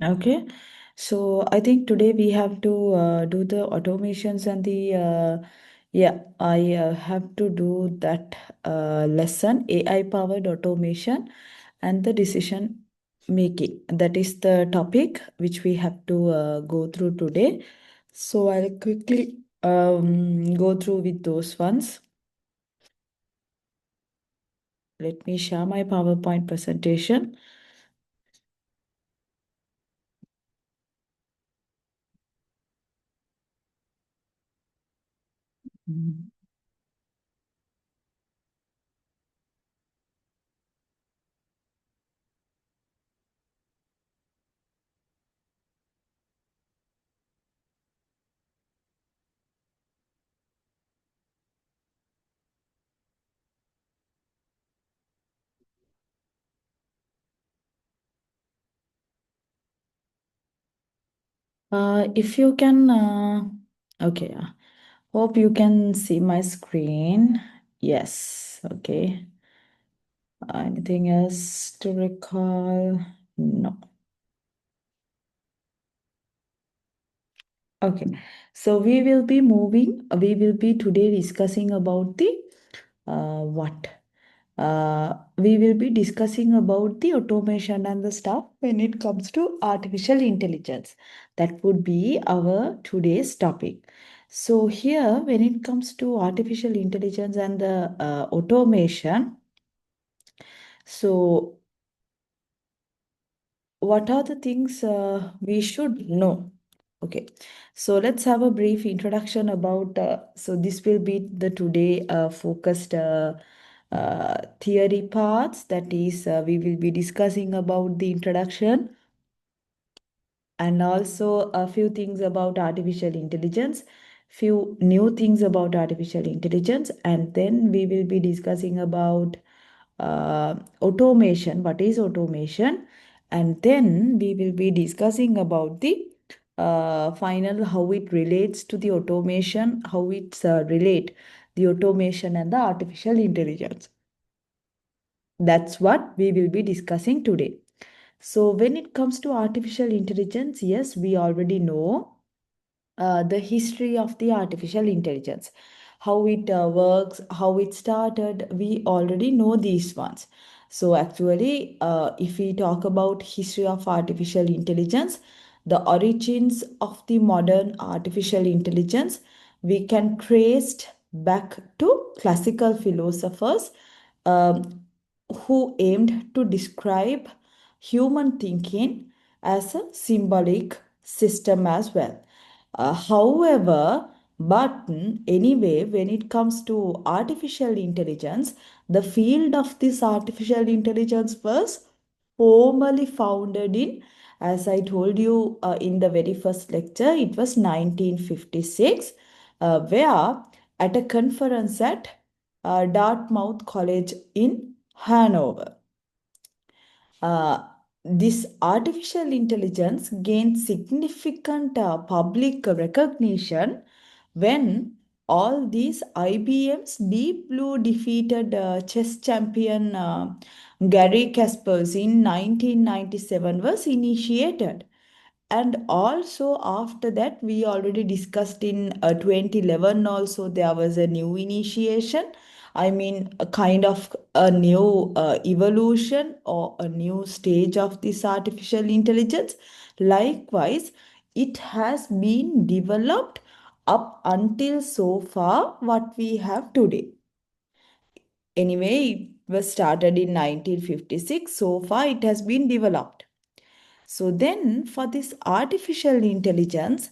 Okay, so I think today we have to do the automations and the yeah, I have to do that lesson AI powered automation and the decision making. That is the topic which we have to go through today. So I'll quickly go through with those ones. Let me share my PowerPoint presentation. Mm. If you can, okay. Hope you can see my screen. Yes, okay. Anything else to recall? No. Okay. So we will be today discussing about the what? We will be discussing about the automation and the stuff when it comes to artificial intelligence. That would be our today's topic. So here, when it comes to artificial intelligence and the automation, so what are the things we should know? Okay, so let's have a brief introduction about. So this will be the today focused theory parts. That is, we will be discussing about the introduction and also a few things about artificial intelligence, few new things about artificial intelligence, and then we will be discussing about automation. What is automation? And then we will be discussing about the final how it relates to the automation, how it's relate the automation and the artificial intelligence. That's what we will be discussing today. So when it comes to artificial intelligence, yes, we already know the history of the artificial intelligence, how it works, how it started. We already know these ones. So actually, if we talk about history of artificial intelligence, the origins of the modern artificial intelligence, we can trace back to classical philosophers um, who aimed to describe human thinking as a symbolic system as well. However, but anyway, when it comes to artificial intelligence, the field of this artificial intelligence was formally founded in, as I told you in the very first lecture, it was 1956, where at a conference at Dartmouth College in Hanover. Uh, this artificial intelligence gained significant public recognition when all these IBM's Deep Blue defeated chess champion Gary Kasparov in 1997 was initiated. And also after that, we already discussed in 2011 also there was a new initiation. I mean, a kind of a new evolution or a new stage of this artificial intelligence. Likewise, it has been developed up until so far what we have today. Anyway, it was started in 1956. So far, it has been developed. So then for this artificial intelligence,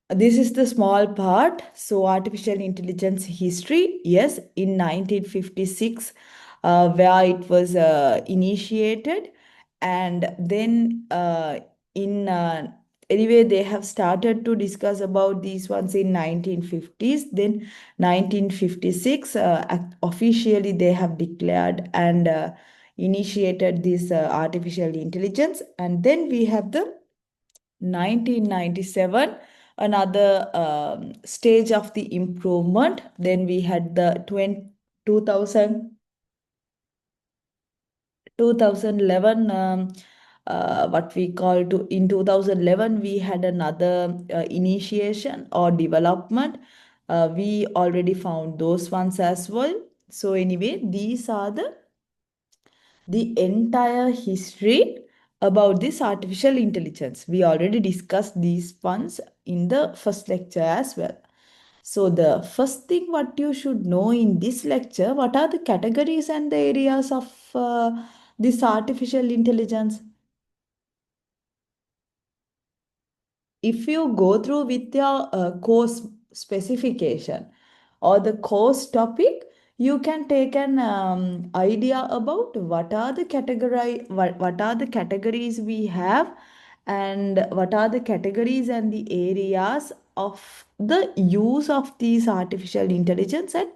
this is the small part. So artificial intelligence history, yes, in 1956, where it was initiated. And then in anyway, they have started to discuss about these ones in 1950s. Then 1956, officially they have declared and initiated this artificial intelligence. And then we have the 1997, another stage of the improvement. Then we had the 2000 2011, what we call to in 2011, we had another initiation or development. We already found those ones as well. So anyway, these are the entire history about this artificial intelligence. We already discussed these ones in the first lecture as well. So the first thing what you should know in this lecture, what are the categories and the areas of this artificial intelligence? If you go through with your course specification or the course topic, you can take an idea about what are the categories we have, and what are the categories and the areas of the use of these artificial intelligence, and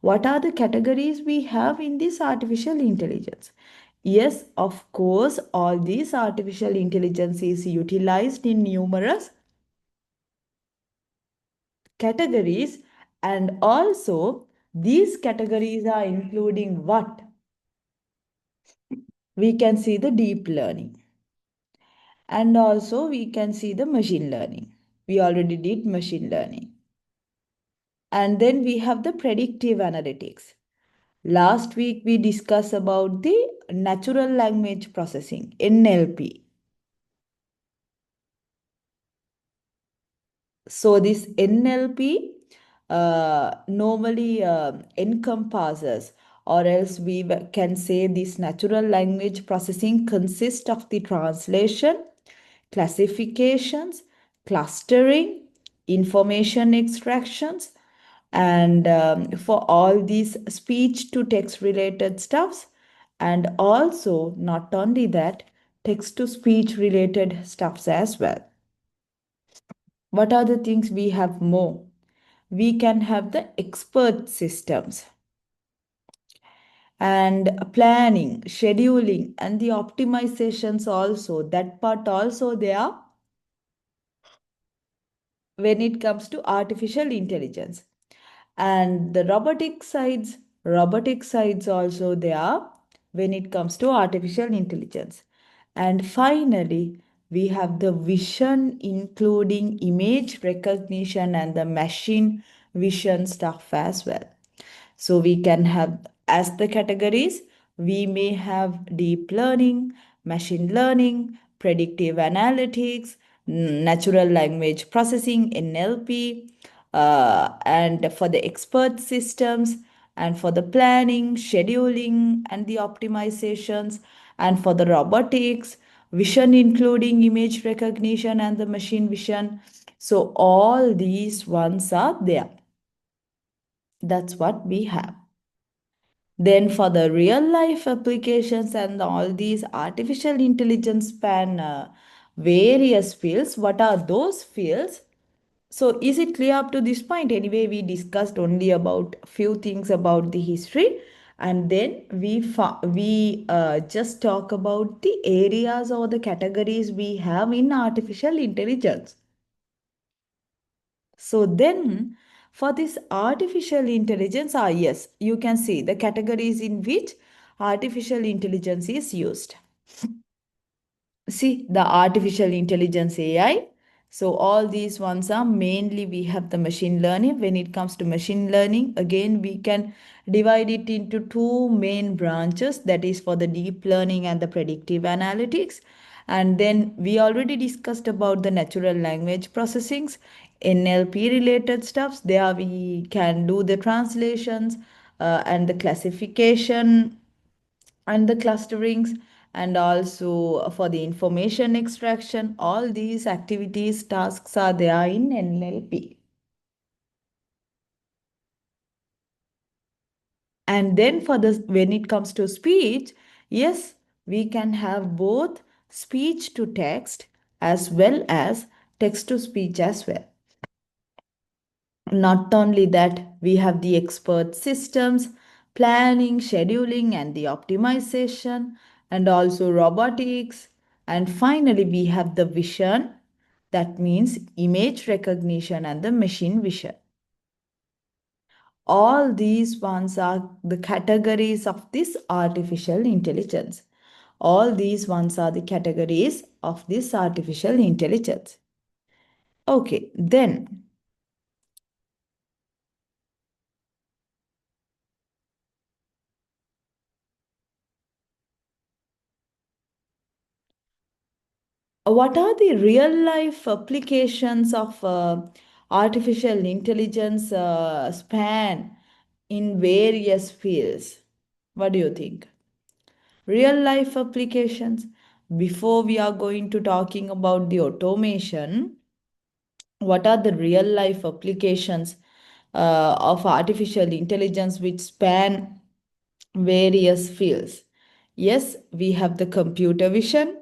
what are the categories we have in this artificial intelligence. Yes, of course, all these artificial intelligence is utilized in numerous categories, and also these categories are including what? We can see the deep learning, and also we can see the machine learning. We already did machine learning. And then we have the predictive analytics. Last week we discussed about the natural language processing, NLP. So this NLP normally encompasses, or else we can say this natural language processing consists of the translation, classifications, clustering, information extractions, and for all these speech to text related stuffs, and also not only that, text to speech related stuffs as well. What are the things we have more? We can have the expert systems and planning, scheduling, and the optimizations also. That part also there when it comes to artificial intelligence. And the robotic sides also there when it comes to artificial intelligence. And finally, we have the vision, including image recognition and the machine vision stuff as well. So we can have, as the categories, we may have deep learning, machine learning, predictive analytics, natural language processing, NLP, and for the expert systems, and for the planning, scheduling, and the optimizations, and for the robotics, vision including image recognition and the machine vision. So all these ones are there. That's what we have. Then for the real life applications and all these artificial intelligence span various fields, what are those fields? So is it clear up to this point? Anyway, we discussed only about few things about the history, and then we just talk about the areas or the categories we have in artificial intelligence. So then for this artificial intelligence, yes, you can see the categories in which artificial intelligence is used. See the artificial intelligence AI. So all these ones are mainly we have the machine learning. When it comes to machine learning, again, we can divide it into two main branches, that is for the deep learning and the predictive analytics. And then we already discussed about the natural language processings, NLP related stuffs. There we can do the translations and the classification and the clusterings, and also for the information extraction. All these activities tasks are there in NLP. And then for the when it comes to speech, yes, we can have both speech to text as well as text to speech as well. Not only that, we have the expert systems, planning, scheduling, and the optimization, and also robotics. And finally, we have the vision, that means image recognition and the machine vision. All these ones are the categories of this artificial intelligence. All these ones are the categories of this artificial intelligence. Okay, then what are the real life applications of artificial intelligence span in various fields? What do you think? Real life applications. Before we are going to talking about the automation, what are the real life applications of artificial intelligence which span various fields? Yes, we have the computer vision.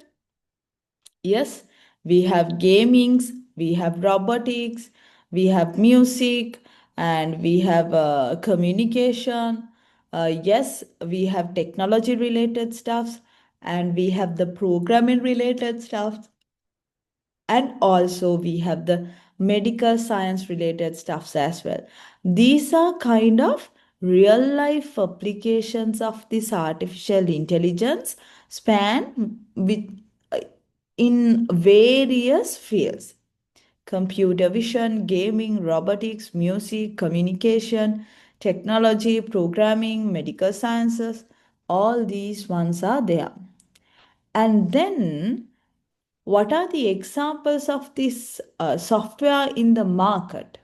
Yes, we have gamings, we have robotics, we have music, and we have communication. Yes, we have technology related stuff, and we have the programming related stuff, and also we have the medical science related stuffs as well. These are kind of real life applications of this artificial intelligence span with in various fields: computer vision, gaming, robotics, music, communication, technology, programming, medical sciences. All these ones are there. And then what are the examples of this software in the market?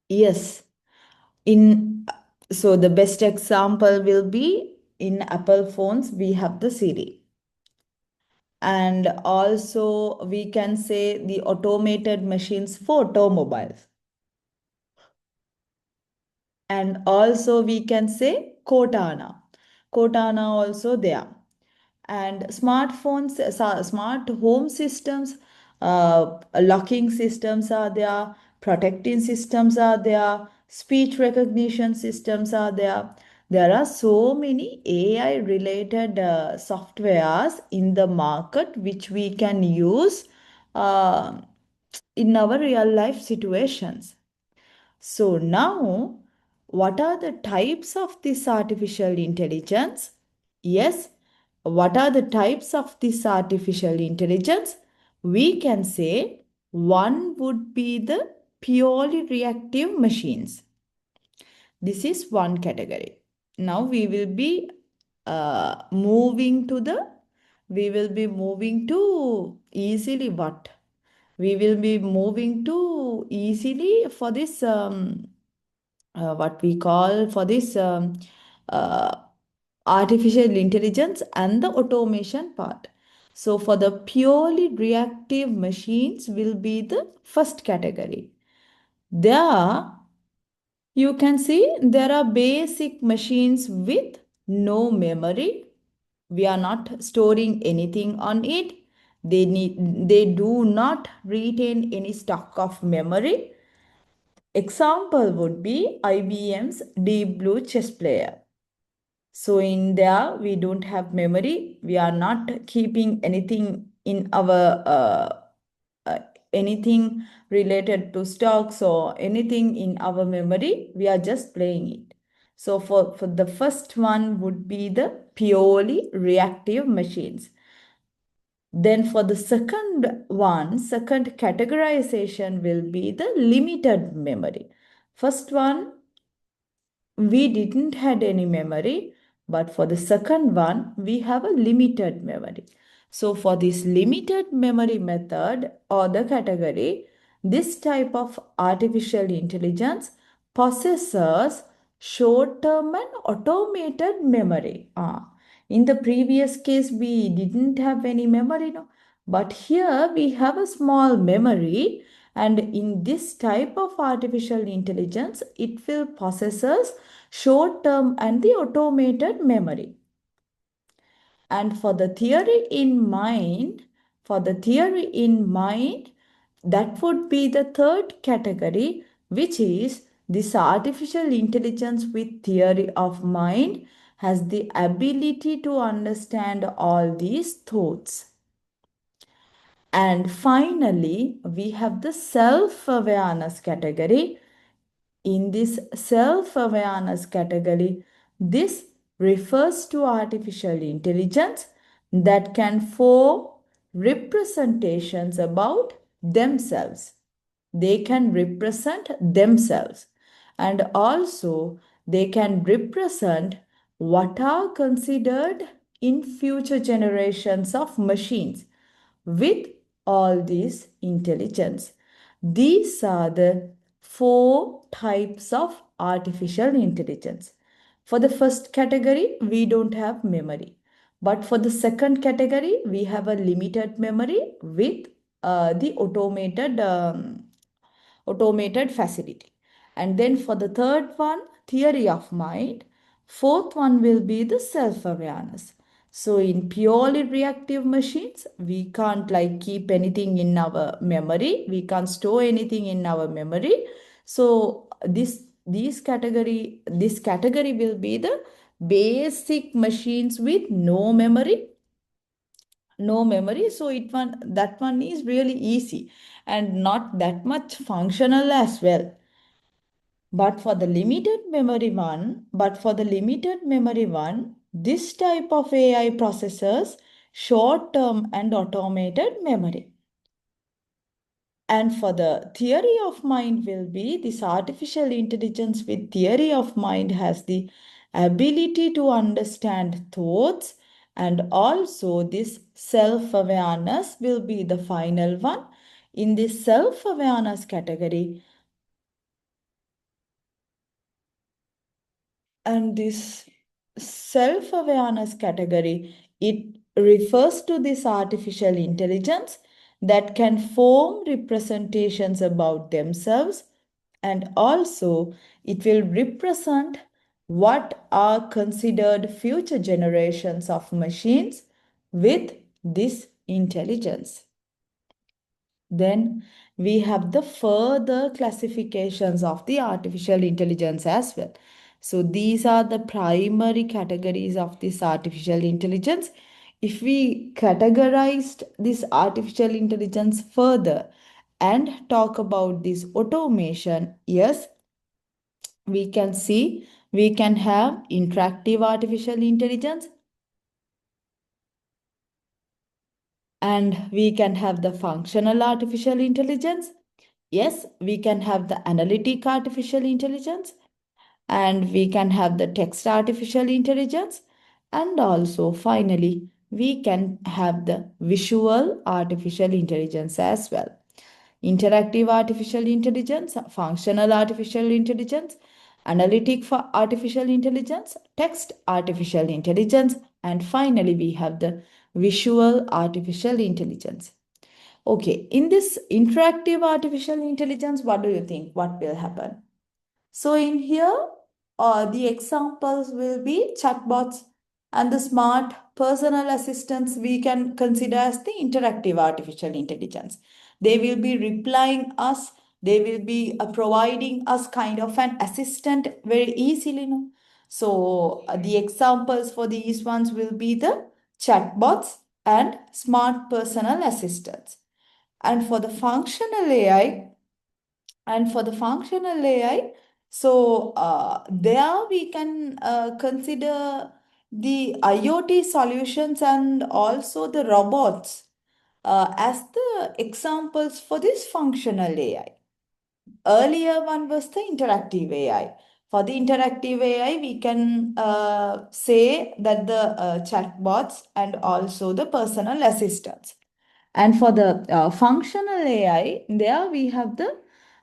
Yes, in so the best example will be in Apple phones, we have the Siri. And also we can say the automated machines for automobiles. And also we can say Cortana. Cortana also there. And smartphones, smart home systems, locking systems are there, protecting systems are there, speech recognition systems are there. There are so many AI related softwares in the market which we can use uh, in our real life situations. So now, what are the types of this artificial intelligence? Yes, what are the types of this artificial intelligence? We can say one would be the purely reactive machines. This is one category. Now we will be moving to easily what? We will be moving to easily for this what we call for this uh, artificial intelligence and the automation part. So for the purely reactive machines will be the first category. There you can see there are basic machines with no memory. We are not storing anything on it. They do not retain any stock of memory. Example would be IBM's Deep Blue chess player. So in there, we don't have memory. We are not keeping anything in our uh, anything related to stocks or anything in our memory. We are just playing it. So for the first one would be the purely reactive machines. Then for the second one, second categorization will be the limited memory. First one, we didn't had any memory, but for the second one, we have a limited memory. So for this limited memory method or the category, this type of artificial intelligence possesses short-term and automated memory. In the previous case, we didn't have any memory, no? But here we have a small memory, and in this type of artificial intelligence, it will possesses short-term and the automated memory. And for the theory in mind, that would be the third category, which is this artificial intelligence with theory of mind has the ability to understand all these thoughts. And finally, we have the self-awareness category. In this self-awareness category, this refers to artificial intelligence that can form representations about themselves. They can represent themselves, and also they can represent what are considered in future generations of machines with all this intelligence. These are the four types of artificial intelligence. For the first category, we don't have memory. But for the second category, we have a limited memory with the automated facility. And then for the third one, theory of mind. Fourth one will be the self-awareness. So in purely reactive machines, we can't like keep anything in our memory. We can't store anything in our memory. So this category will be the basic machines with no memory. So that one is really easy and not that much functional as well. But for the limited memory one, this type of AI processors short-term and automated memory. And for the theory of mind will be this artificial intelligence with theory of mind has the ability to understand thoughts, and also this self-awareness will be the final one. In this self-awareness category, and this self-awareness category, it refers to this artificial intelligence that can form representations about themselves, and also it will represent what are considered future generations of machines with this intelligence. Then we have the further classifications of the artificial intelligence as well. So these are the primary categories of this artificial intelligence. If we categorized this artificial intelligence further and talk about this automation, yes, we can see we can have interactive artificial intelligence, and we can have the functional artificial intelligence. Yes, we can have the analytic artificial intelligence, and we can have the text artificial intelligence, and also finally we can have the visual artificial intelligence as well. Interactive artificial intelligence, functional artificial intelligence, analytic for artificial intelligence, text artificial intelligence, and finally we have the visual artificial intelligence. Okay, in this interactive artificial intelligence, what do you think? What will happen? So in here, the examples will be chatbots and the smart personal assistants we can consider as the interactive artificial intelligence. They will be replying us, they will be providing us kind of an assistant very easily. No? So the examples for these ones will be the chatbots and smart personal assistants. And for the functional AI, so there we can consider the IoT solutions and also the robots as the examples for this functional AI. Earlier one was the interactive AI. For the interactive AI, we can say that the chatbots and also the personal assistants. And for the functional AI, there we have the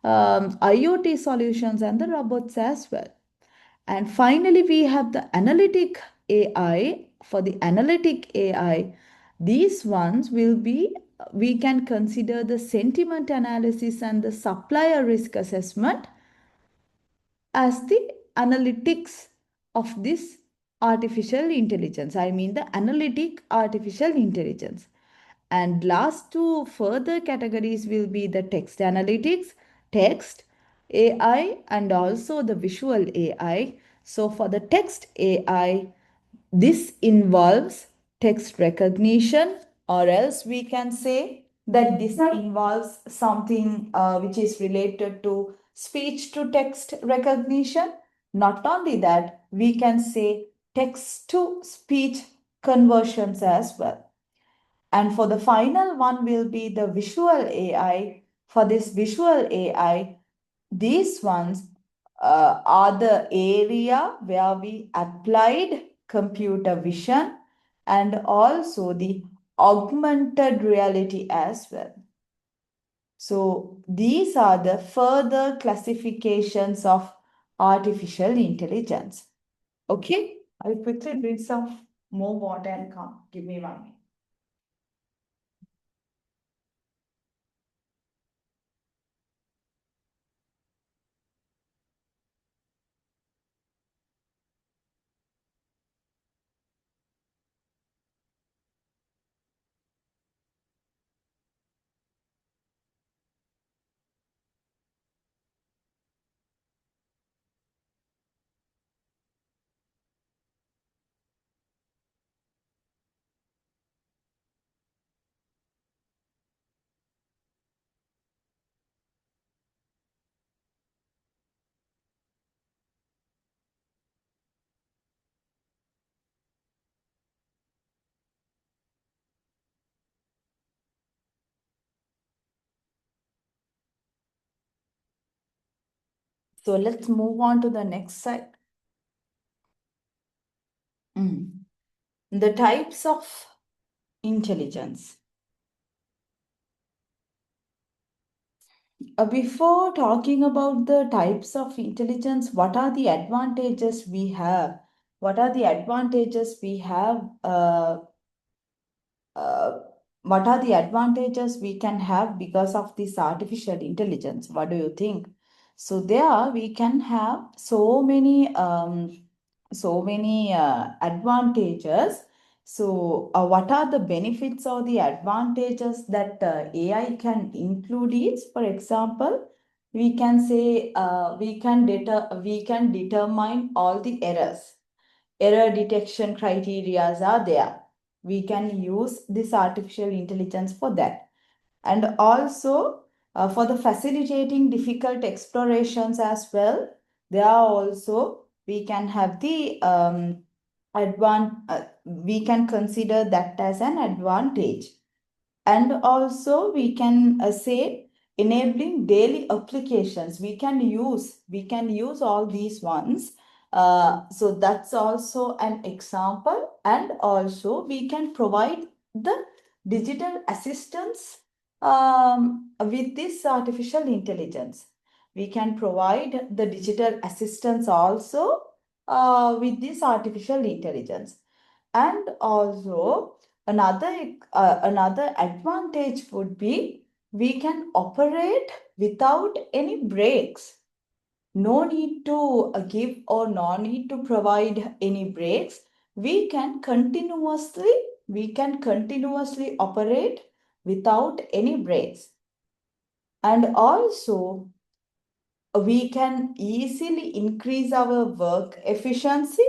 IoT solutions and the robots as well. And finally, we have the analytic AI. For the analytic AI, these ones will be, we can consider the sentiment analysis and the supplier risk assessment as the analytics of this artificial intelligence. I mean the analytic artificial intelligence. And last two further categories will be the text analytics, text AI, and also the visual AI. So for the text AI, this involves text recognition, or else we can say that this involves something which is related to speech to text recognition. Not only that, we can say text to speech conversions as well. And for the final one will be the visual AI. For this visual AI, these ones are the area where we applied computer vision and also the augmented reality as well. So these are the further classifications of artificial intelligence. Okay, I'll quickly drink some more water and come. Give me 1 minute. So let's move on to the next slide. The types of intelligence. Before talking about the types of intelligence, what are the advantages we have? What are the advantages we have? Uh, what are the advantages we can have because of this artificial intelligence? What do you think? So there we can have so many advantages. So what are the benefits or the advantages that AI can include is, for example, we can say we can determine all the errors. Error detection criteria are there. We can use this artificial intelligence for that. And also for the facilitating difficult explorations as well, there are also we can have the we can consider that as an advantage. And also we can say enabling daily applications. We can use all these ones. So that's also an example. And also we can provide the digital assistance with this artificial intelligence. We can provide the digital assistance also with this artificial intelligence. And also another advantage would be we can operate without any breaks. No need to give or no need to provide any breaks. We can continuously operate without any breaks. And also we can easily increase our work efficiency.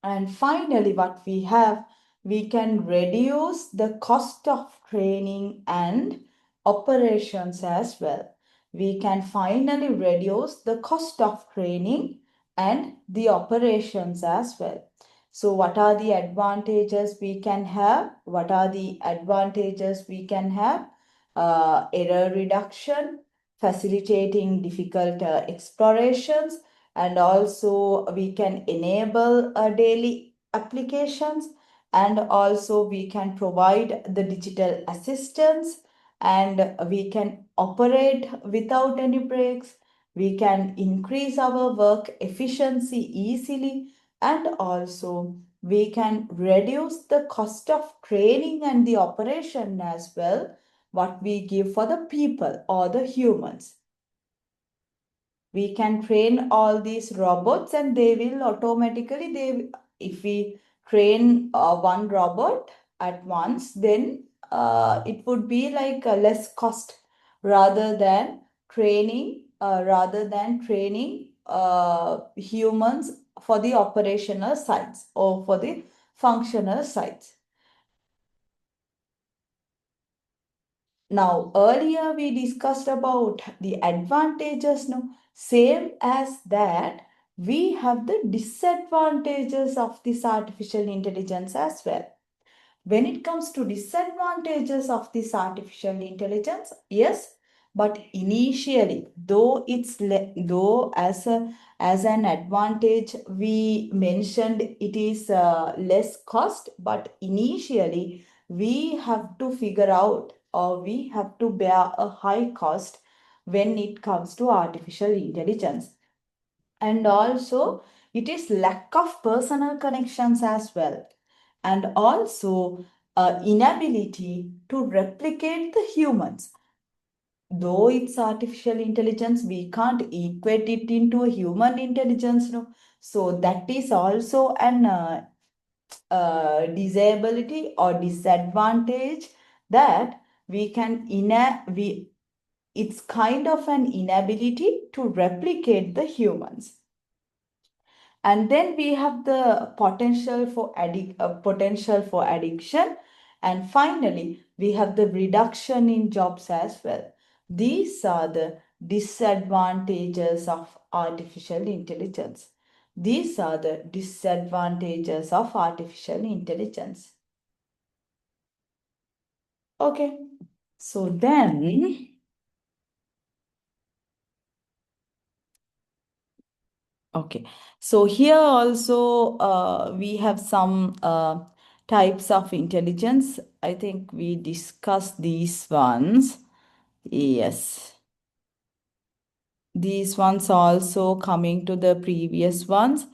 And finally, what we have, we can reduce the cost of training and operations as well. We can finally reduce the cost of training and the operations as well. So what are the advantages we can have? What are the advantages we can have? Error reduction, facilitating difficult explorations, and also we can enable daily applications, and also we can provide the digital assistance, and we can operate without any breaks. We can increase our work efficiency easily, and also we can reduce the cost of training and the operation as well, what we give for the people or the humans. We can train all these robots and they will automatically if we train one robot at once, then it would be like a less cost rather than training humans for the operational sides or for the functional sides. Now, earlier we discussed about the advantages. No, same as that, we have the disadvantages of this artificial intelligence as well. When it comes to disadvantages of this artificial intelligence, yes, but initially, though though as an advantage we mentioned it is less cost, but initially we have to figure out or we have to bear a high cost when it comes to artificial intelligence. And also it is lack of personal connections as well, and also inability to replicate the humans. Though it's artificial intelligence, we can't equate it into a human intelligence, no. So that is also an disability or disadvantage that we can we it's kind of an inability to replicate the humans. And then we have the potential for addiction, and finally we have the reduction in jobs as well. These are the disadvantages of artificial intelligence. These are the disadvantages of artificial intelligence. Okay, so then okay, so here also we have some types of intelligence. I think we discussed these ones. Yes, these ones also coming to the previous ones,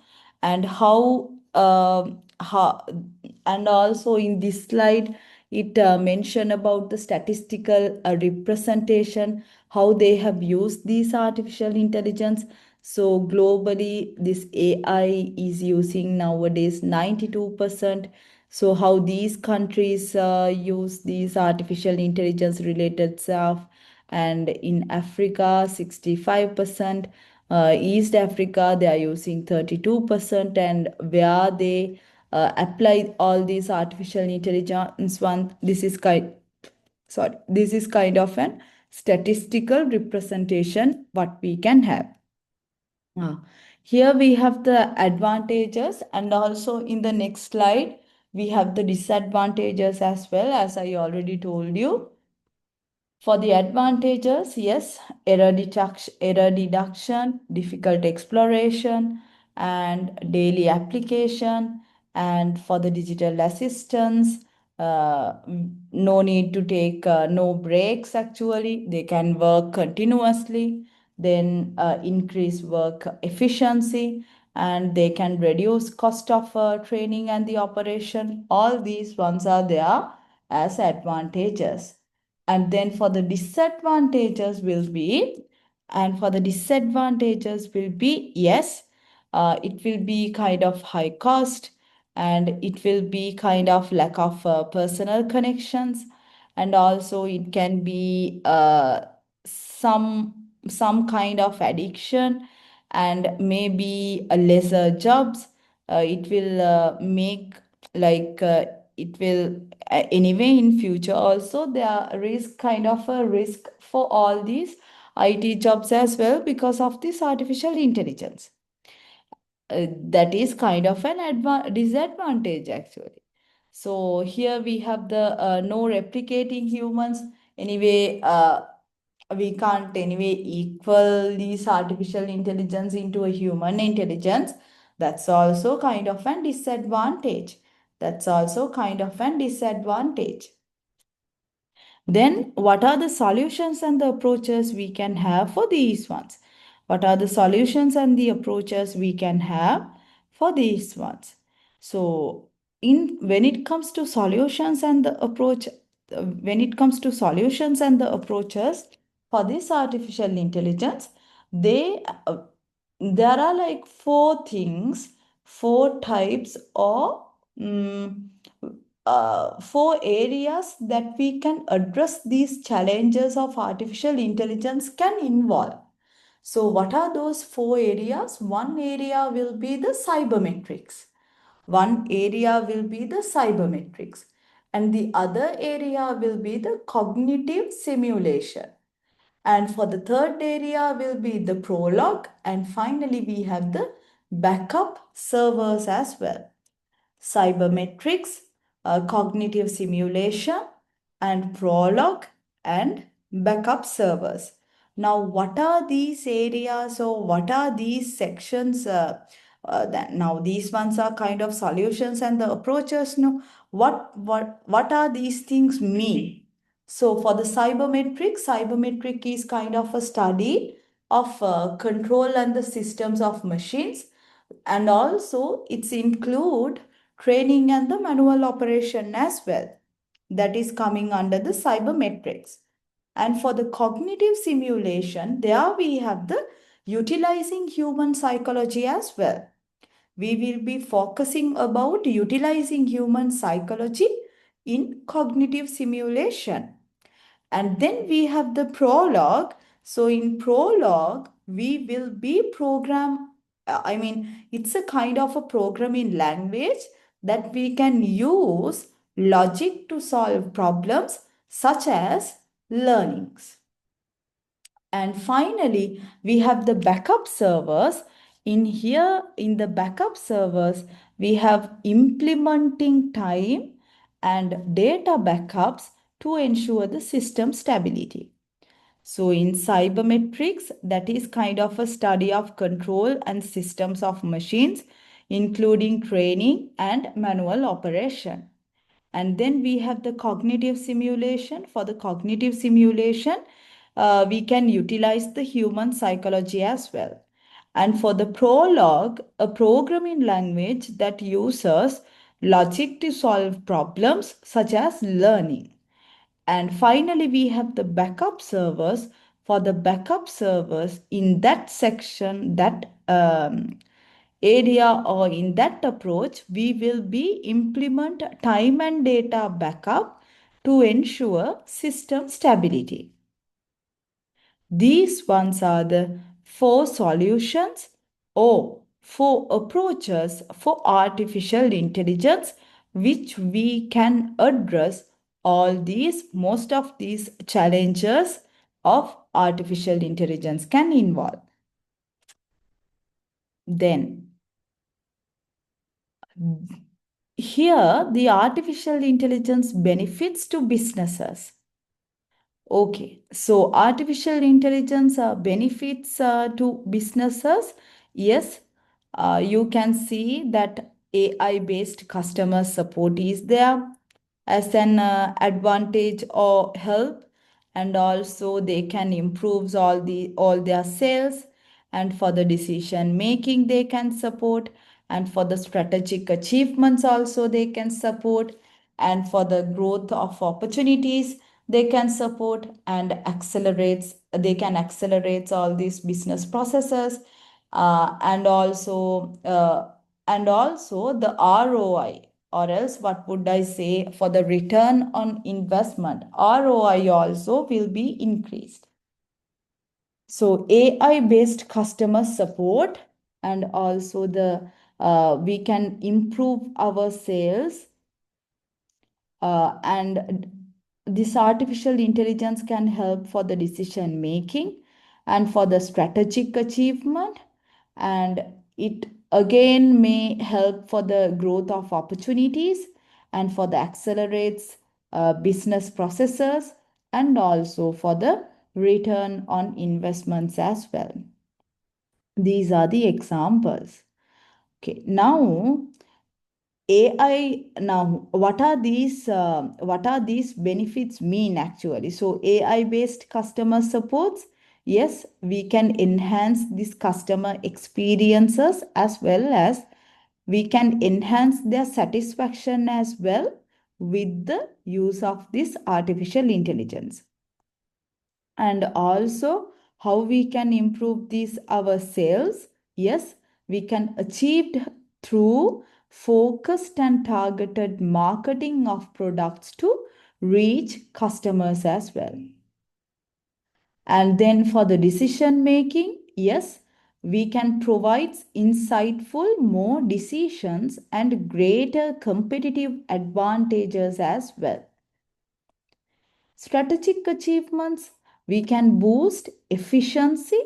and how and also in this slide it mentioned about the statistical representation, how they have used these artificial intelligence. So globally this AI is using nowadays 92%. So how these countries use these artificial intelligence related stuff, and in Africa 65%, East Africa they are using 32%, and where they apply all these artificial intelligence one, this is kind of an statistical representation what we can have. Here we have the advantages, and also in the next slide we have the disadvantages as well, as I already told you. For the advantages, yes, error deduction, difficult exploration, and daily application. And for the digital assistance, no need to take no breaks actually. They can work continuously, then increase work efficiency, and they can reduce cost of training and the operation. All these ones are there as advantages. And then for the disadvantages will be, yes, it will be kind of high cost, and it will be kind of lack of personal connections, and also it can be some kind of addiction, and maybe a lesser jobs. It will make like it will anyway in future also there is kind of a risk for all these IT jobs as well because of this artificial intelligence. That is kind of an disadvantage actually. So here we have the no replicating humans. Anyway, we can't anyway equal these artificial intelligence into a human intelligence. That's also kind of an disadvantage. That's also kind of an disadvantage. Then, what are the solutions and the approaches we can have for these ones? What are the solutions and the approaches we can have for these ones? So, in when it comes to solutions and the approach, when it comes to solutions and the approaches for this artificial intelligence, they there are like four things, four types, or four areas that we can address these challenges of artificial intelligence can involve. So, what are those four areas? One area will be the cybermetrics. One area will be the cybermetrics. And the other area will be the cognitive simulation. And for the third area will be the prologue. And finally, we have the backup servers as well. Cybermetrics, cognitive simulation, and Prolog and backup servers. Now, what are these areas or what are these sections? Now, these ones are kind of solutions and the approaches. No, what are these things mean? So, for the cybermetric is kind of a study of control and the systems of machines, and also it's include training and the manual operation as well, that is coming under the cybermetrics. And for the cognitive simulation, there we have the utilizing human psychology as well. We will be focusing about utilizing human psychology in cognitive simulation. And then we have the Prolog. So in Prolog, we will be it's a kind of a programming language that we can use logic to solve problems such as learnings. And finally, we have the backup servers. In here, in the backup servers, we have implementing time and data backups to ensure the system stability. So in cybermetrics, that is kind of a study of control and systems of machines, including training and manual operation. And then we have the cognitive simulation. For the cognitive simulation, we can utilize the human psychology as well. And for the Prolog, a programming language that uses logic to solve problems such as learning. And finally, we have the backup servers. For the backup servers, in that section, that area or in that approach, we will be implement time and data backup to ensure system stability. These ones are the 4 solutions or 4 approaches for artificial intelligence which we can address most of these challenges of artificial intelligence can involve. Then, here the artificial intelligence benefits to businesses. Okay, so artificial intelligence benefits to businesses. Yes, you can see that AI-based customer support is there as an advantage or help, and also they can improve all their sales, and for the decision making they can support, and for the strategic achievements also they can support, and for the growth of opportunities they can support and accelerates they can accelerate all these business processes, and also the ROI, or else what would I say, for the return on investment, ROI also will be increased. So AI based customer support, and also the we can improve our sales, and this artificial intelligence can help for the decision making and for the strategic achievement, and it again may help for the growth of opportunities and for the accelerates business processes, and also for the return on investments as well. These are the examples. Okay, now AI, now what are these benefits mean actually? So AI based customer supports, yes, we can enhance these customer experiences as well as we can enhance their satisfaction as well with the use of this artificial intelligence. And also how we can improve these our sales. Yes, we can achieve through focused and targeted marketing of products to reach customers as well. And then for the decision making, yes, we can provide insightful more decisions and greater competitive advantages as well. Strategic achievements, we can boost efficiency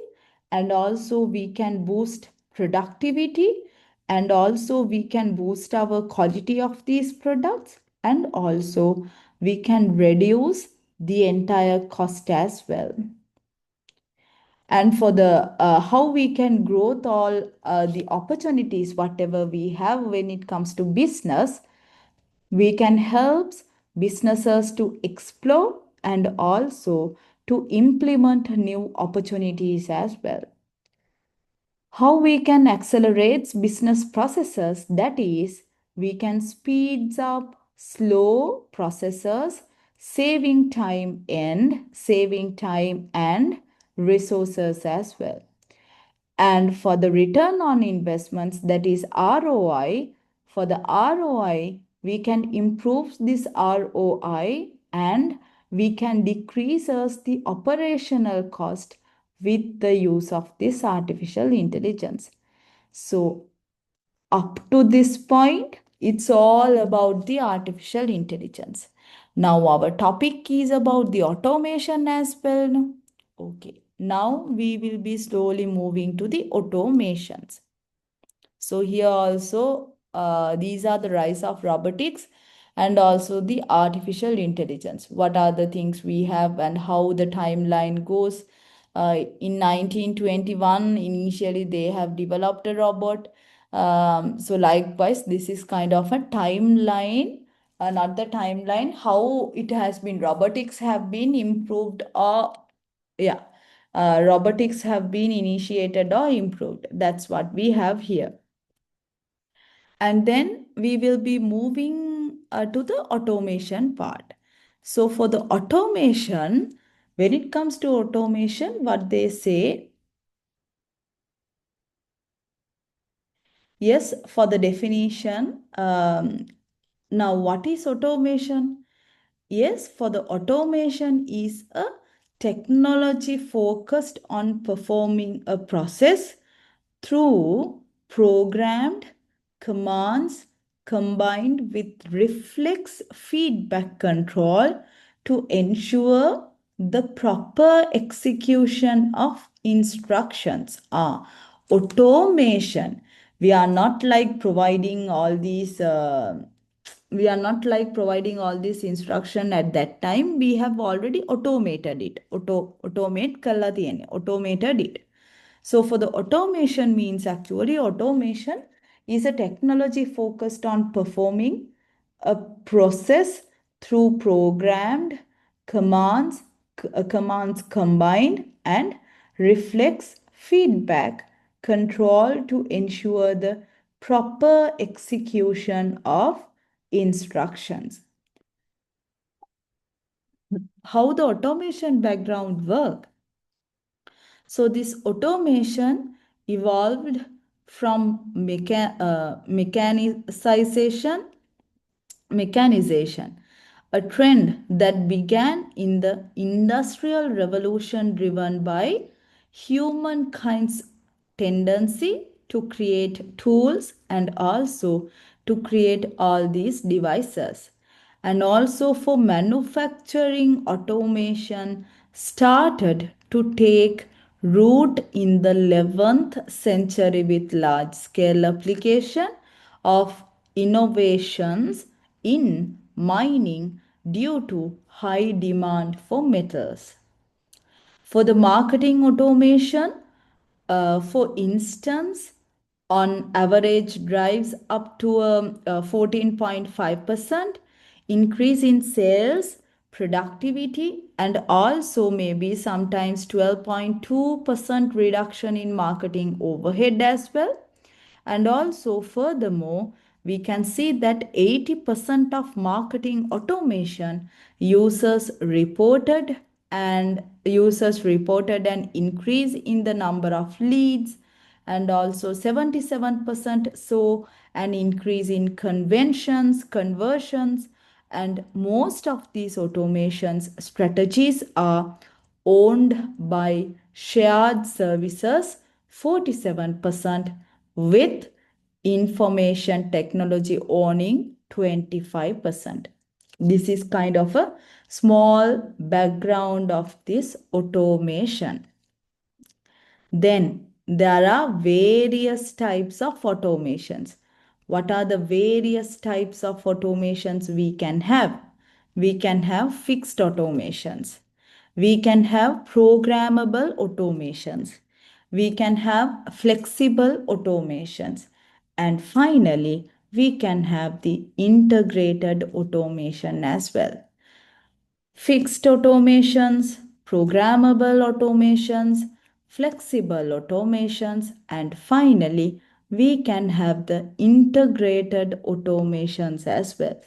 and also we can boost productivity, and also we can boost our quality of these products, and also we can reduce the entire cost as well. And for the how we can growth all the opportunities whatever we have when it comes to business, we can help businesses to explore and also to implement new opportunities as well. How we can accelerate business processes, that is, we can speed up slow processes, saving time and resources as well. And for the return on investments, that is ROI, for the ROI, we can improve this ROI and we can decrease us the operational cost with the use of this artificial intelligence. So up to this point, it's all about the artificial intelligence. Now our topic is about the automation as well. Okay, now we will be slowly moving to the automations. So here also, these are the rise of robotics and also the artificial intelligence. What are the things we have and how the timeline goes. In 1921, initially they have developed a robot. So likewise, this is kind of a timeline, not the timeline, how it has been, robotics have been improved or, yeah, robotics have been initiated or improved. That's what we have here. And then we will be moving to the automation part. So for the automation, when it comes to automation, what they say, yes, for the definition, now what is automation? Yes, for the automation is a technology focused on performing a process through programmed commands combined with reflex feedback control to ensure the proper execution of instructions. Automation. We are not like providing all these instruction at that time. We have already automated it. Automated it. So for the automation means, actually automation is a technology focused on performing a process through programmed commands, commands combined and reflex feedback control to ensure the proper execution of instructions. How the automation background work? So this automation evolved from mechanization, a trend that began in the Industrial Revolution driven by humankind's tendency to create tools and also to create all these devices. And also for manufacturing, automation started to take root in the 11th century with large scale application of innovations in mining due to high demand for metals. For the marketing automation, for instance, on average drives up to a 14.5% increase in sales, productivity, and also maybe sometimes 12.2% reduction in marketing overhead as well. And also, furthermore, we can see that 80% of marketing automation users reported an increase in the number of leads, and also 77% saw an increase in conversions, and most of these automations strategies are owned by shared services, 47%, with information technology owning 25%. This is kind of a small background of this automation. Then There are various types of automations. What are the various types of automations we can have? We can have fixed automations. We can have programmable automations. We can have flexible automations. And finally, we can have the integrated automation as well. Fixed automations, programmable automations, flexible automations, and finally, we can have the integrated automations as well.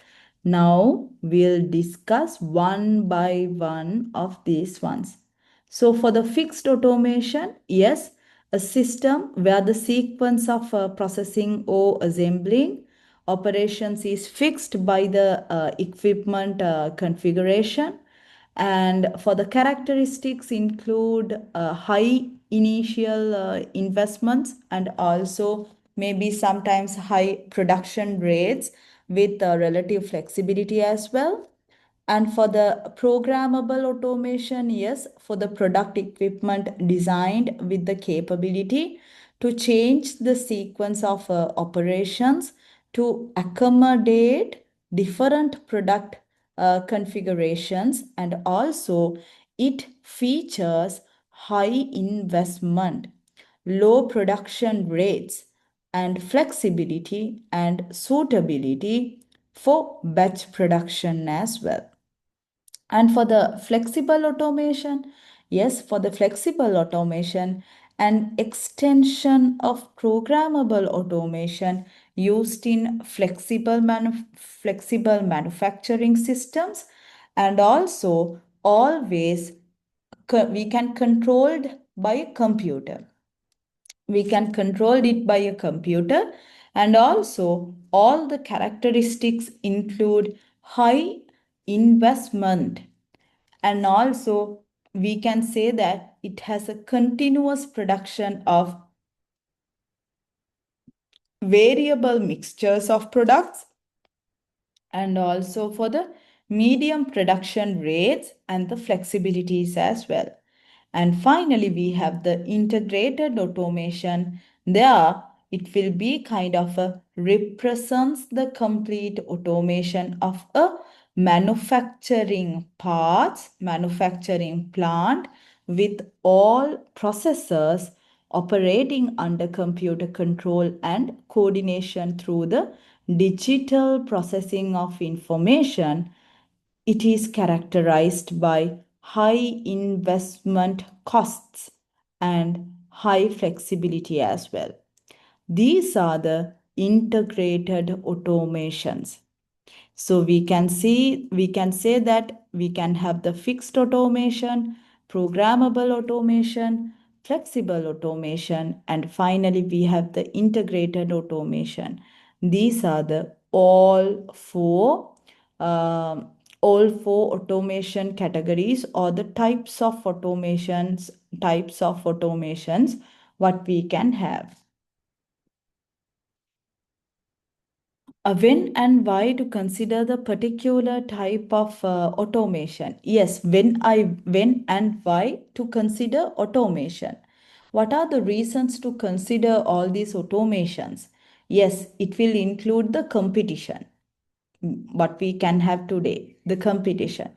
Now, we'll discuss one by one of these ones. So, for the fixed automation, yes, a system where the sequence of processing or assembling operations is fixed by the equipment configuration, and for the characteristics include high initial investments and also maybe sometimes high production rates with relative flexibility as well. And for the programmable automation, yes, for the product equipment designed with the capability to change the sequence of operations to accommodate different product configurations, and also it features high investment, low production rates, and flexibility and suitability for batch production as well. And for the flexible automation, yes, for the flexible automation, an extension of programmable automation used in flexible manufacturing systems, and also always we can controlled by a computer. We can control it by a computer, and also all the characteristics include high investment, and also we can say that it has a continuous production of variable mixtures of products, and also for the medium production rates and the flexibilities as well. And finally, we have the integrated automation. There, it will be kind of a represents the complete automation of a manufacturing parts, manufacturing plant with all processors operating under computer control and coordination through the digital processing of information. It is characterized by high investment costs and high flexibility as well. These are the integrated automations. So we can say that we can have the fixed automation, programmable automation, flexible automation, and finally we have the integrated automation. These are the um, all four automation categories, or the types of automations what we can have. When and why to consider the particular type of automation? Yes, when and why to consider automation. What are the reasons to consider all these automations? Yes, it will include the competition, what we can have today, the competition,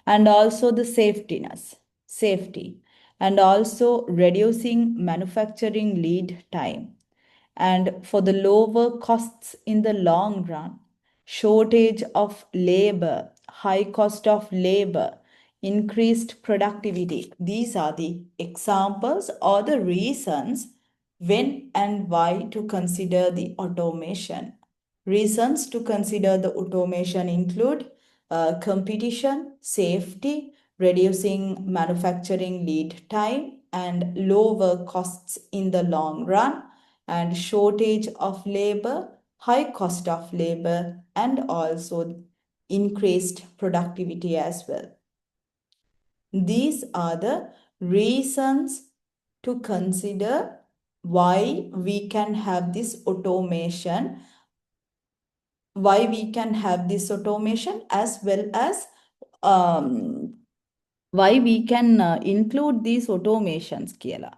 and also the safety, and also reducing manufacturing lead time, and for the lower costs in the long run, shortage of labor, high cost of labor, increased productivity. These are the examples or the reasons when and why to consider the automation. Reasons to consider the automation include competition, safety, reducing manufacturing lead time, and lower costs in the long run, and shortage of labor, high cost of labor, and also increased productivity as well. These are the reasons to consider why we can have this automation, as well as why we can include these automations, Kiela.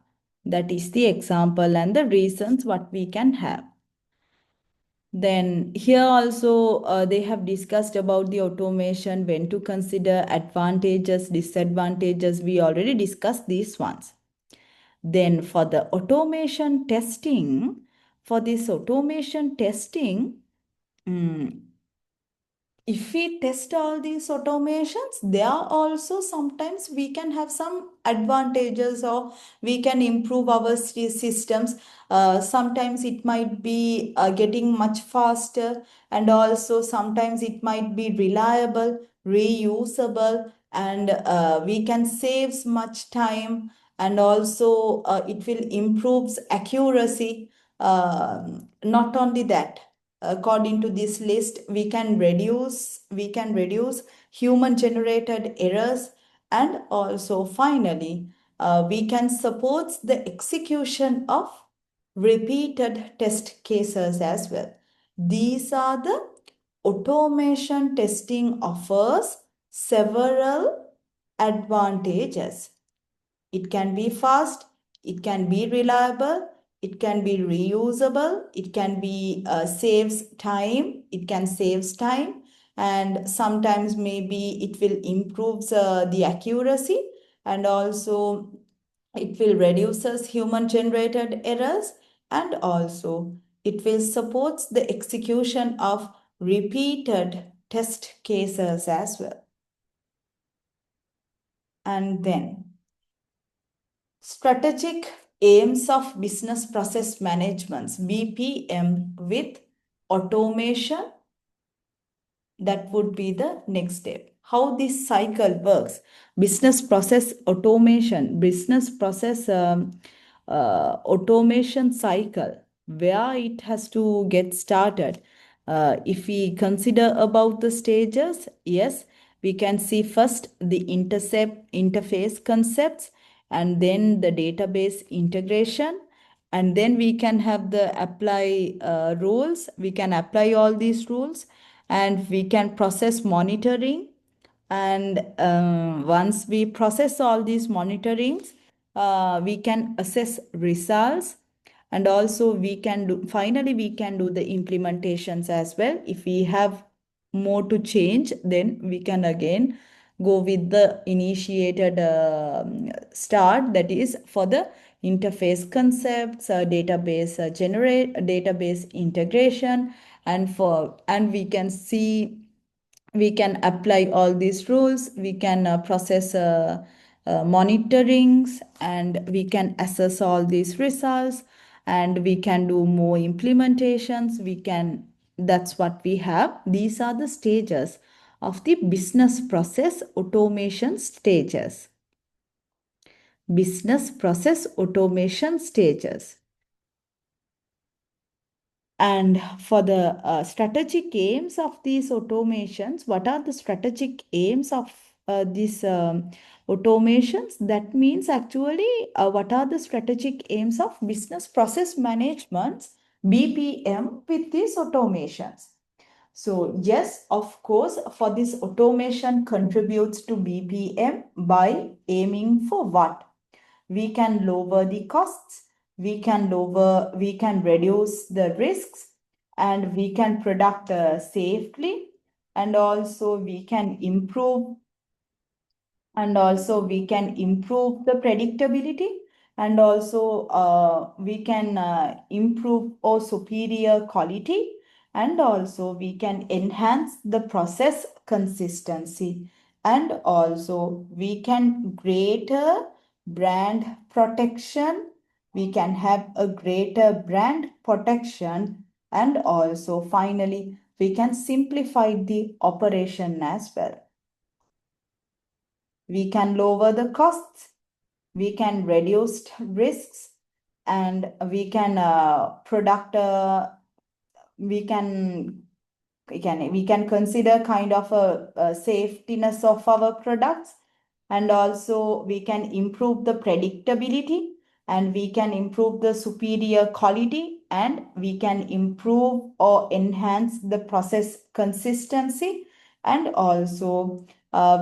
That is the example and the reasons what we can have. Then here also they have discussed about the automation, when to consider advantages, disadvantages. We already discussed these ones. Then for the automation testing, mm, if we test all these automations, there are also sometimes we can have some advantages, or we can improve our systems. Sometimes it might be getting much faster, and also sometimes it might be reliable, reusable, and we can save much time, and also it will improves accuracy. Not only that, according to this list, we can reduce human generated errors, and also finally we can support the execution of repeated test cases as well. These are the automation testing offers several advantages. It can be fast, it can be reliable, it can be reusable, it can be it can saves time, and sometimes maybe it will improve the accuracy, and also it will reduces human generated errors, and also it will supports the execution of repeated test cases as well. And then strategic aims of business process management, BPM, with automation. That would be the next step. How this cycle works: business process automation, business process automation cycle, where it has to get started. If we consider about the stages, yes, we can see first the interface concepts, and then the database integration, and then we can have the apply rules. We can apply all these rules, and we can process monitoring. And once we process all these monitorings, we can assess results, and also we can do, finally we can do the implementations as well. If we have more to change, then we can again go with the initiated start, that is for the interface concepts, database integration, and we can apply all these rules. We can process monitorings, and we can assess all these results, and we can do more implementations. That's what we have. These are the stages of the business process automation stages. Business process automation stages. And for the strategic aims of these automations, what are the strategic aims of these automations? That means actually, what are the strategic aims of business process management, BPM, with these automations? So yes, of course, for this automation contributes to BPM by aiming for what? We can lower the costs, we can reduce the risks, and we can product safely, and also we can improve the predictability, and also we can improve or superior quality, and also we can enhance the process consistency, and also we can greater brand protection. We can have a greater brand protection, and also finally we can simplify the operation as well. We can lower the costs, we can reduce risks, and we can we can consider kind of a safetiness of our products, and also we can improve the predictability, and we can improve the superior quality, and we can improve or enhance the process consistency, and also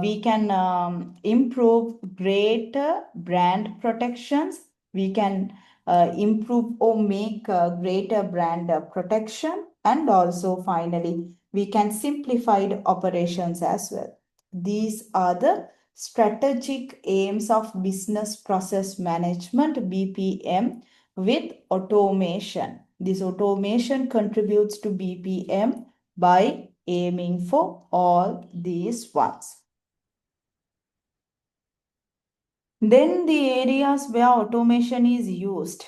we can improve greater brand protections, We can improve or make greater brand protection, and also finally we can simplify the operations as well. These are the strategic aims of business process management BPM with automation. This automation contributes to BPM by aiming for all these ones. Then the areas where automation is used.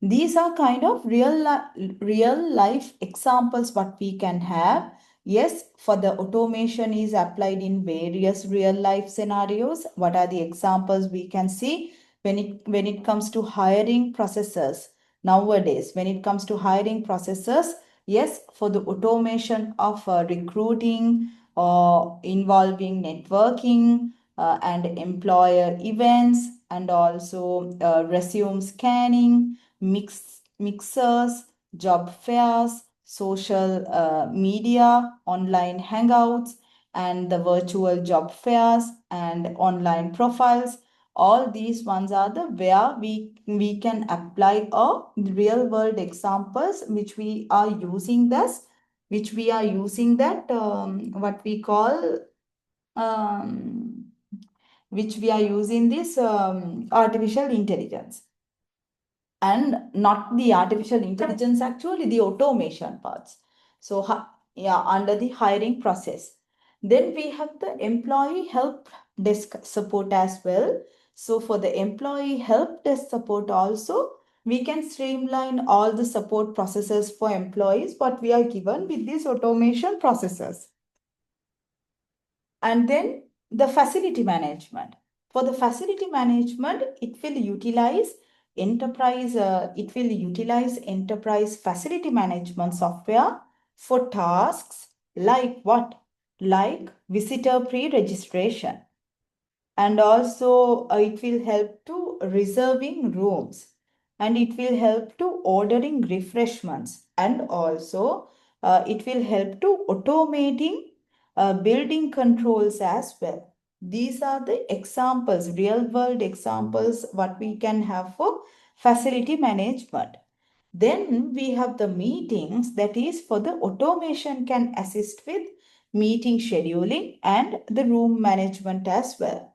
These are kind of real life examples what we can have. Yes, for the automation is applied in various real life scenarios. What are the examples we can see when it comes to hiring processes nowadays? When it comes to hiring processes, yes, for the automation of recruiting involving networking and employer events, and also resume scanning, mixers, job fairs, social media, online hangouts, and the virtual job fairs and online profiles. All these ones are the where we can apply a real world examples which we are using that what we call um, which we are using this artificial intelligence, and not the artificial intelligence, actually the automation parts. So yeah, under the hiring process. Then we have the employee help desk support as well. So for the employee help desk support also, we can streamline all the support processes for employees what we are given with these automation processes. And then the facility management. For the facility management, it will utilize enterprise facility management software for tasks like what? Like visitor pre-registration. And also it will help to reserving rooms, and it will help to ordering refreshments, and also it will help to automating building controls as well. These are the examples, real world examples what we can have for facility management. Then we have the meetings, that is for the automation can assist with meeting scheduling and the room management as well.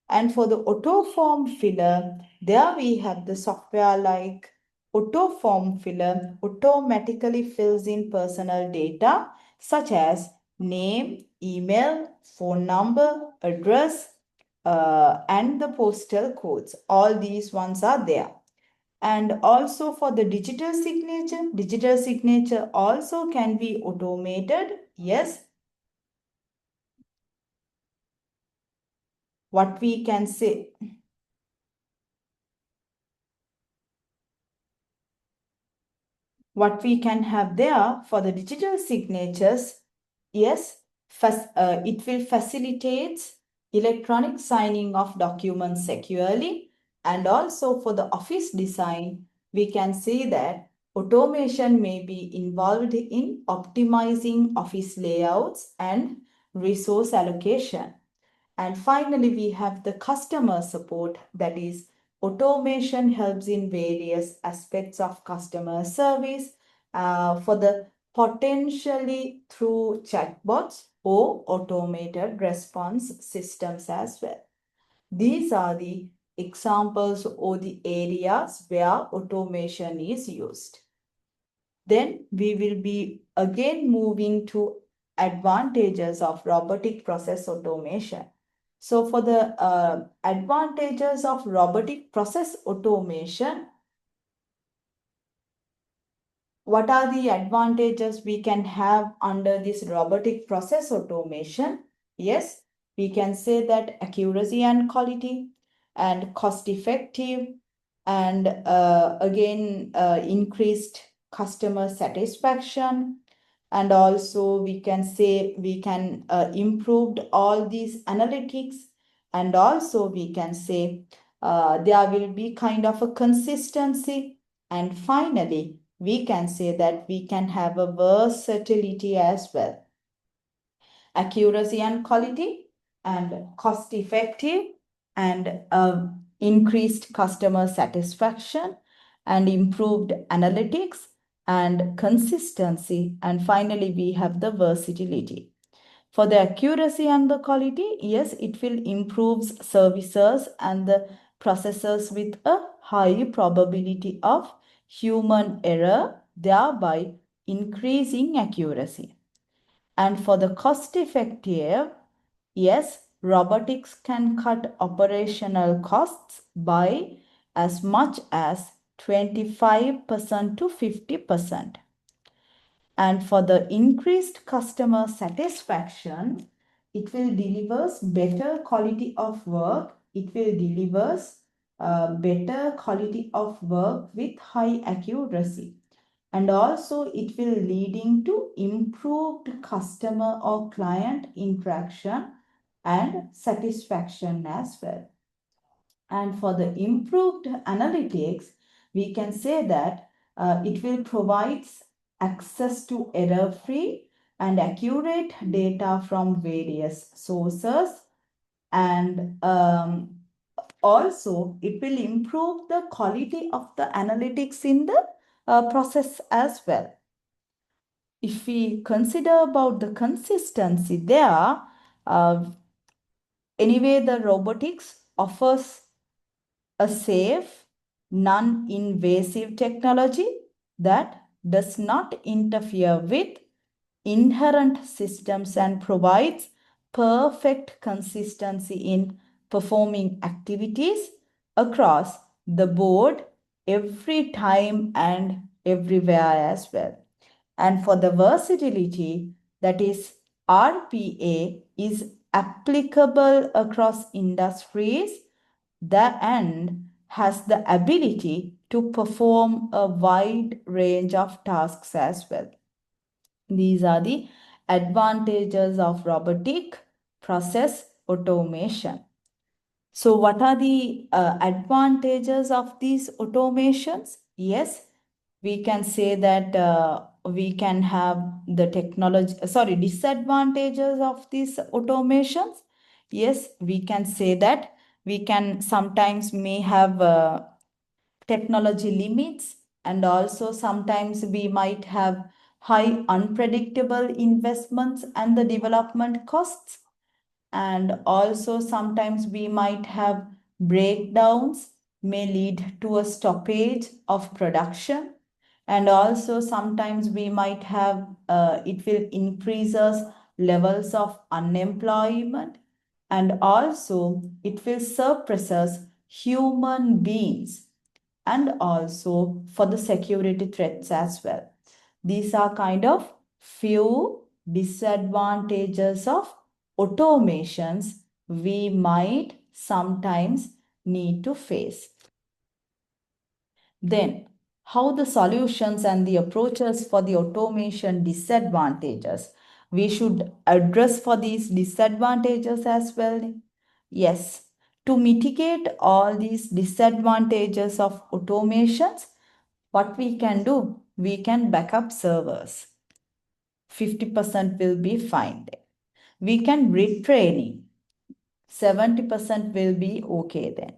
And for the auto form filler, there we have the software like auto form filler automatically fills in personal data such as name, email, phone number, address, and the postal codes. All these ones are there. And also for the digital signature also can be automated. Yes, what we can say. What we can have there for the digital signatures, yes, it will facilitate electronic signing of documents securely. And also for the office design, we can see that automation may be involved in optimizing office layouts and resource allocation. And finally, we have the customer support, that is, automation helps in various aspects of customer service for the potentially through chatbots or automated response systems as well. These are the examples or the areas where automation is used. Then we will be again moving to advantages of robotic process automation. So for the advantages of robotic process automation, what are the advantages we can have under this robotic process automation? Yes, we can say that accuracy and quality and cost effective, and again increased customer satisfaction, and also we can say we can improved all these analytics, and also we can say there will be kind of a consistency, and finally we can say that we can have a versatility as well. Accuracy and quality and cost effective and increased customer satisfaction and improved analytics and consistency. And finally, we have the versatility. For the accuracy and the quality, yes, it will improve services and the processes with a high probability of human error, thereby increasing accuracy. And for the cost effective, yes, robotics can cut operational costs by as much as 25% to 50%. And for the increased customer satisfaction, it will deliver better quality of work. It will deliver better quality of work with high accuracy. And also it will leading to improved customer or client interaction and satisfaction as well. And for the improved analytics, we can say that it will provide access to error-free and accurate data from various sources. And also, it will improve the quality of the analytics in the process as well. If we consider about the consistency there, anyway, the robotics offers a safe, non-invasive technology that does not interfere with inherent systems and provides perfect consistency in performing activities across the board every time and everywhere as well. And for the versatility, that is RPA is applicable across industries and has the ability to perform a wide range of tasks as well. These are the advantages of robotic process automation. So what are the advantages of these automations? Yes, we can say that we can have the disadvantages of these automations. Yes, we can say that we can sometimes may have technology limits, and also sometimes we might have high unpredictable investments and the development costs. And also sometimes we might have breakdowns may lead to a stoppage of production. And also sometimes we might have it will increase us levels of unemployment, and also it will suppress us human beings, and also for the security threats as well. These are kind of few disadvantages of automations we might sometimes need to face. Then, how the solutions and the approaches for the automation disadvantages. We should address for these disadvantages as well. Yes, to mitigate all these disadvantages of automations, what we can do? We can backup servers. 50% will be fine. We can retraining. 70% will be okay then.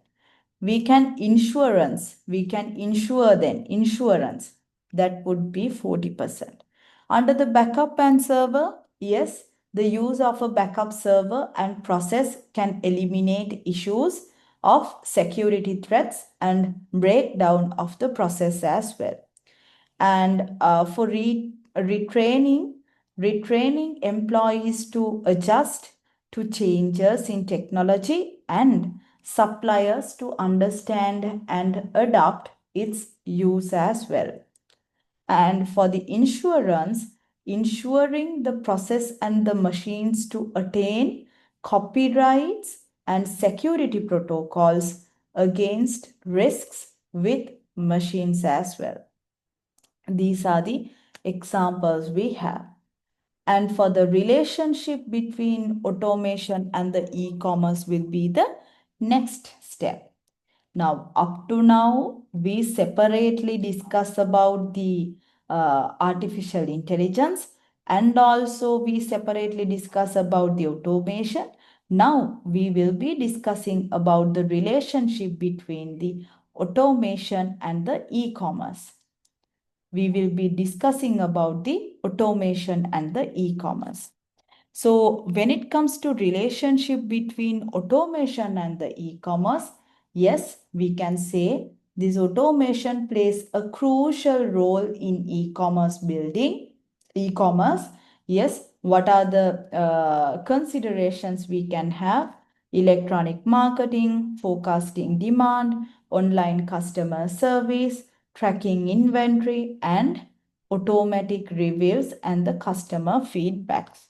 We can insure then, insurance, that would be 40%. Under the backup and server, yes, the use of a backup server and process can eliminate issues of security threats and breakdown of the process as well. And for retraining employees to adjust to changes in technology, and suppliers to understand and adopt its use as well. And for the insurance, ensuring the process and the machines to attain copyrights and security protocols against risks with machines as well. These are the examples we have. And for the relationship between automation and the e-commerce will be the next step. Now, up to now, we separately discuss about the artificial intelligence, and also we separately discuss about the automation. Now we will be discussing about the relationship between the automation and the e-commerce. We will be discussing about the automation and the e-commerce. So when it comes to relationship between automation and the e-commerce, yes, we can say this automation plays a crucial role in e-commerce building. E-commerce, yes, what are the considerations we can have? Electronic marketing, forecasting demand, online customer service, tracking inventory, and automatic reviews and the customer feedbacks.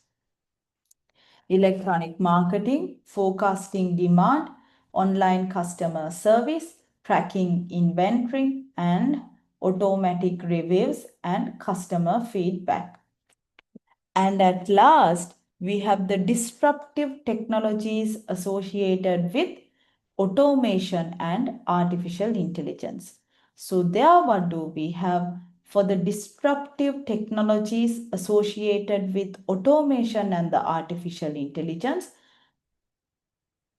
Electronic marketing, forecasting demand, online customer service, tracking inventory, and automatic reviews and customer feedback. And at last, we have the disruptive technologies associated with automation and artificial intelligence. So there what do we have? For the disruptive technologies associated with automation and the artificial intelligence,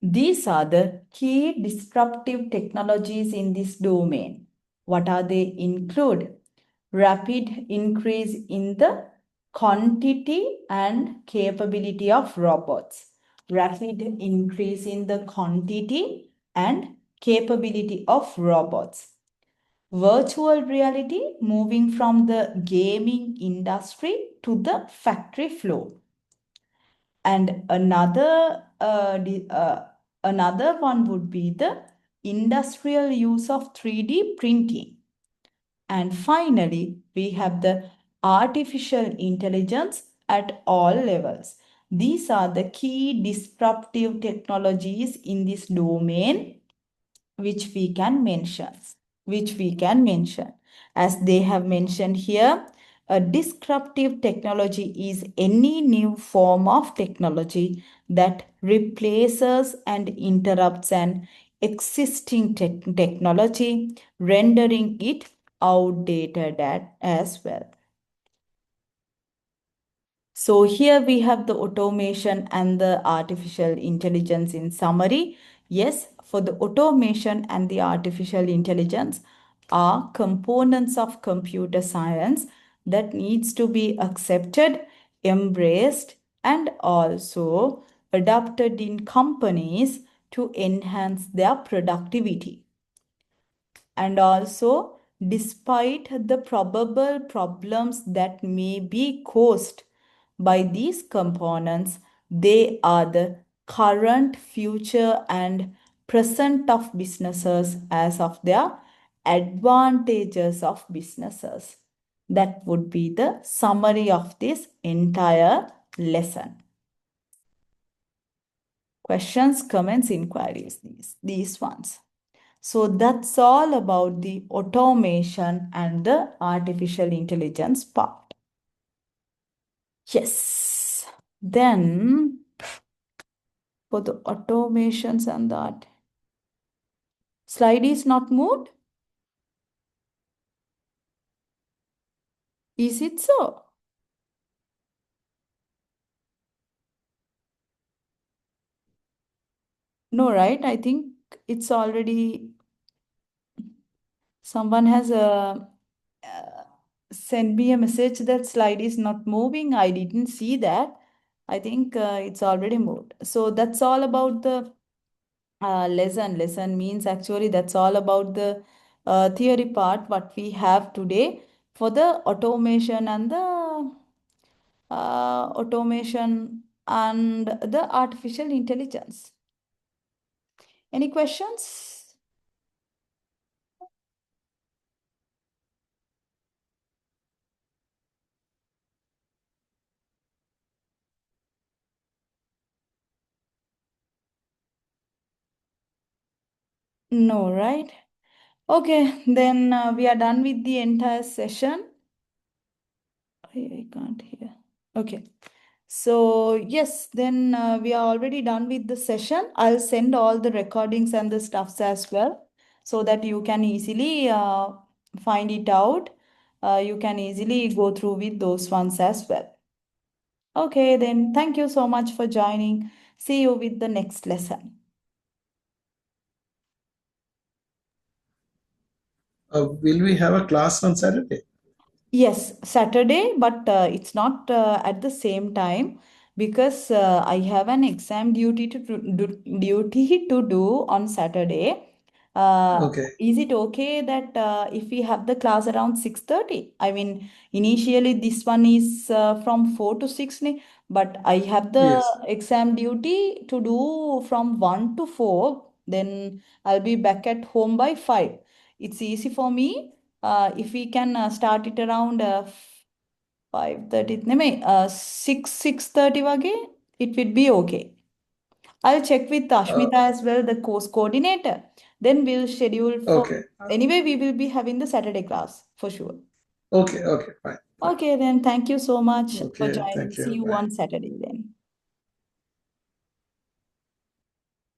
these are the key disruptive technologies in this domain. What are they include? Rapid increase in the quantity and capability of robots. Rapid increase in the quantity and capability of robots. Virtual reality moving from the gaming industry to the factory floor. And another one would be the industrial use of 3D printing. And finally, we have the artificial intelligence at all levels. These are the key disruptive technologies in this domain which we can mention. As they have mentioned here, a disruptive technology is any new form of technology that replaces and interrupts an existing technology, rendering it outdated as well. So here we have the automation and the artificial intelligence in summary. Yes, for the automation and the artificial intelligence are components of computer science that needs to be accepted, embraced, and also adopted in companies to enhance their productivity. And also, despite the probable problems that may be caused by these components, they are the current, future, and present of businesses as of their advantages of businesses. That would be the summary of this entire lesson. Questions, comments, inquiries, these ones. So that's all about the automation and the artificial intelligence part. Yes. Then for the automations and that slide is not moved. Is it so? No, right? I think it's already someone has sent me a message that slide is not moving. I didn't see that. I think it's already moved. So that's all about the lesson. Lesson means actually that's all about the theory part what we have today for the automation and the artificial intelligence. Any questions? No, right? Okay, then we are done with the entire session. I can't hear. Okay. So yes, then we are already done with the session. I'll send all the recordings and the stuffs as well so that you can easily find it out. You can easily go through with those ones as well. Okay, then thank you so much for joining. See you with the next lesson. Will we have a class on Saturday? Yes, Saturday, but it's not at the same time because I have an exam duty to do on Saturday. Okay. Is it okay that if we have the class around 6:30? I mean, initially this one is from 4 to 6, but I have the Yes. exam duty to do from 1 to 4. Then I'll be back at home by 5. It's easy for me if we can start it around 5:30 නෙමෙයි 6:30 වගේ it would be okay. I'll check with Uh, Ashmita as well, the course coordinator. Then we'll schedule for, okay. anyway we will be having the Saturday class for sure. Okay. Okay. Fine. Fine. Okay, then thank you so much for Okay. joining. Thank See you. you Bye. on Saturday then.